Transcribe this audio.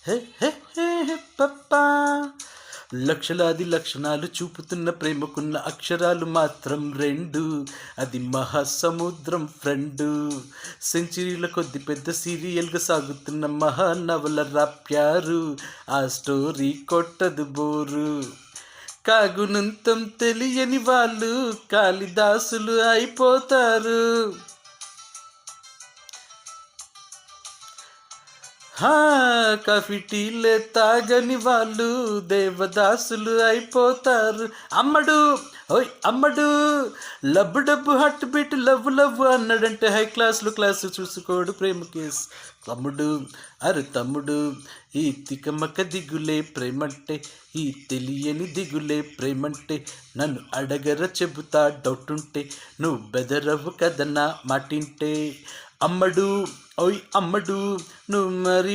హే హే హే హే పప్పా. లక్షలాది లక్షణాలు చూపుతున్న ప్రేమకున్న అక్షరాలు మాత్రం రెండు, అది మహాసముద్రం ఫ్రెండు. సెంచరీల కొద్ది పెద్ద సీరియల్గా సాగుతున్న మహానవల రాప్యారు, ఆ స్టోరీ కొట్టదు బోరు. కాగునంతం తెలియని వాళ్ళు కాళిదాసులు అయిపోతారు. కాఫీ టీలే తాగని వాళ్ళు దేవదాసులు అయిపోతారు. అమ్మడు ఓయ్ అమ్మడు, లబ్బు డబ్బు హట్ బీట్ లవ్వు లవ్వు అన్నాడంటే హై క్లాసు చూసుకోడు ప్రేమ కేసు. తమ్ముడు అరు తమ్ముడు, ఈ తికమక దిగులే ప్రేమంటే, ఈ తెలియని దిగులే ప్రేమంటే. నన్ను అడగర చెబుతా డౌట్ ఉంటే, నువ్వు బెదరవు కదన్నా మాటింటే. అమ్మడు ఓయ్ అమ్మడు, నువ్వు మరి